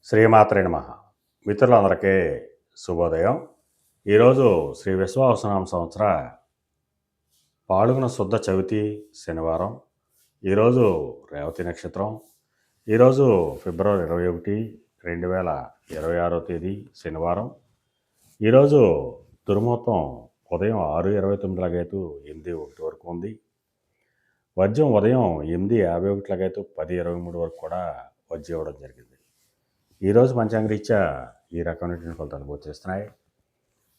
శ్రీమాత్రే నమః. మిత్రులందరికీ శుభోదయం. ఈరోజు శ్రీ విశ్వావసునామ సంవత్సర పాల్గొన శుద్ధ చవితి శనివారం. ఈరోజు రేవతి నక్షత్రం. ఈరోజు ఫిబ్రవరి 21, 2026 తేదీ శనివారం. ఈరోజు దుర్ముహూర్తం ఉదయం 6:29 లగైతు 8:01 వరకు ఉంది. వజ్యం ఉదయం 8:51 లగైతు 10:23 వరకు కూడా వజ్యం ఇవ్వడం జరిగింది. ఈరోజు పంచాంగరీత్యా ఈ రకమైనటువంటి ఫలితాలు గోచరిస్తున్నాయి.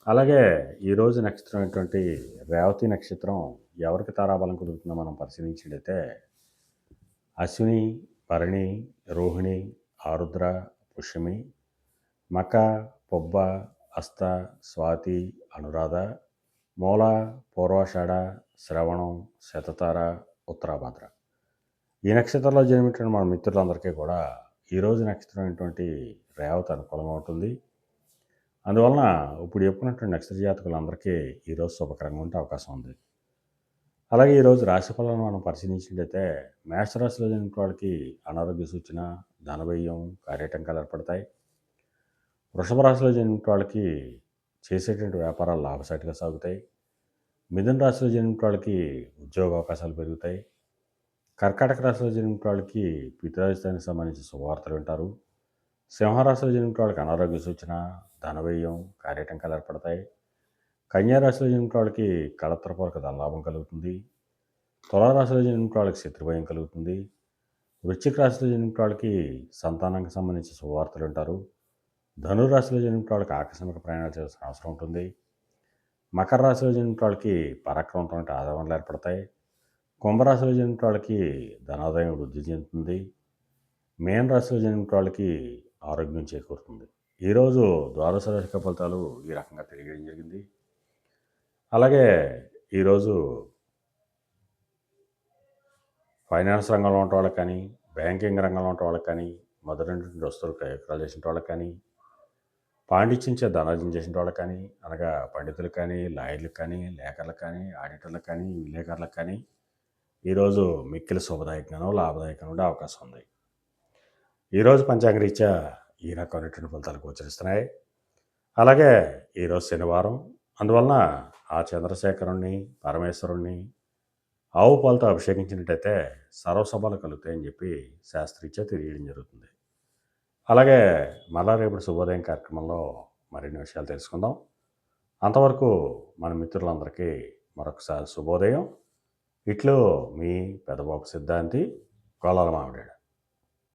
అలాగే ఈరోజు నక్షత్రం అయినటువంటి రేవతి నక్షత్రం ఎవరికి తారాబలం కుదురుతుందో మనం పరిశీలించినట్లయితే అశ్విని, భరణి, రోహిణి, ఆరుద్ర, పుష్యమి, మక, పొబ్బ, హస్త, స్వాతి, అనురాధ, మూల, పూర్వాషాఢ, శ్రవణం, శతతార, ఉత్తరాభాద్ర. ఈ నక్షత్రంలో జన్మించిన మన మిత్రులందరికీ కూడా ఈరోజు నక్షత్రం అయినటువంటి రేవతి అనుకూలంగా ఉంటుంది. అందువలన ఇప్పుడు చెప్పుకున్నటువంటి నక్షత్ర జాతకులందరికీ ఈరోజు శుభకరంగా ఉండే అవకాశం ఉంది. అలాగే ఈరోజు రాశి ఫలాలను మనం పరిశీలించినట్లయితే మేషరాశిలో జన్మించిన వాళ్ళకి అనారోగ్య సూచన, ధనవ్యయం, కార్యటంకాలు ఏర్పడతాయి. వృషభ రాశిలో జన్మించిన వాళ్ళకి చేసేటువంటి వ్యాపారాలు లాభసాటిగా సాగుతాయి. మిథున రాశిలో జన్మించిన వాళ్ళకి ఉద్యోగ అవకాశాలు పెరుగుతాయి. కర్కాటక రాశిలో జన్మించిన వాళ్ళకి పితృరాజధానికి సంబంధించిన శుభవార్తలు వింటారు. సింహరాశిలో జన్మించిన వాళ్ళకి అనారోగ్య సూచన, ధనవ్యయం, కార్యటంకాలు ఏర్పడతాయి. కన్యారాశిలో జన్మించిన వాళ్ళకి కళత్రపూర్వక ధనలాభం కలుగుతుంది. తులారాశిలో జన్మించిన వాళ్ళకి శత్రుభయం కలుగుతుంది. వృశ్చిక రాశిలో జన్మించిన వాళ్ళకి సంతానానికి సంబంధించిన శుభవార్తలు వింటారు. ధనురాశిలో జన్మించిన వాళ్ళకి ఆకస్మిక ప్రయాణాలు చేయాల్సిన అవసరం ఉంటుంది. మకర రాశిలో జన్మించిన వాళ్ళకి పరాక్రమంతో ఆదాయాలు ఏర్పడతాయి. కుంభరాశిలో జన్మించిన వాళ్ళకి ధనాదాయం వృద్ధి చెందుతుంది. మేన రాశిలో జన్మించిన వాళ్ళకి ఆరోగ్యం చేకూరుతుంది. ఈరోజు ద్వాదశ రాశి ఫలితాలు ఈ రకంగా తెలియజేయడం జరిగింది. అలాగే ఈరోజు ఫైనాన్స్ రంగంలో ఉన్న వాళ్ళకి కానీ, బ్యాంకింగ్ రంగంలో ఉన్న వాళ్ళకి కానీ, మొదలైనటువంటి వస్తువులు విక్రయాలు చేసిన వాళ్ళకి కానీ, పాండిత్యం చే ధనార్జన చేసిన వాళ్ళకి కానీ, అనగా పండితులకు కానీ, లాయర్లకు కానీ, లేఖర్లకు కానీ, ఆడిటర్లకు కానీ, విలేకరులకు కానీ ఈరోజు మిక్కిలి శుభదాయకంగానో లాభదాయకంగా ఉండే అవకాశం ఉంది. ఈరోజు పంచాంగరీత్యా ఈ రకమైనటువంటి ఫలితాలు గోచరిస్తున్నాయి. అలాగే ఈరోజు శనివారం. అందువలన ఆ చంద్రశేఖరుణ్ణి, పరమేశ్వరుణ్ణి ఆవు పాలతో అభిషేకించినట్టయితే సర్వసభలు కలుగుతాయని చెప్పి శాస్త్రీత్యా తెలియడం జరుగుతుంది. అలాగే మళ్ళా రేపు శుభోదయం కార్యక్రమంలో మరిన్ని విషయాలు తెలుసుకుందాం. అంతవరకు మన మిత్రులందరికీ మరొకసారి శుభోదయం. ఇట్లు మీ పెదబాబు సిద్ధాంతి, గొల్లాల మామిడాడు.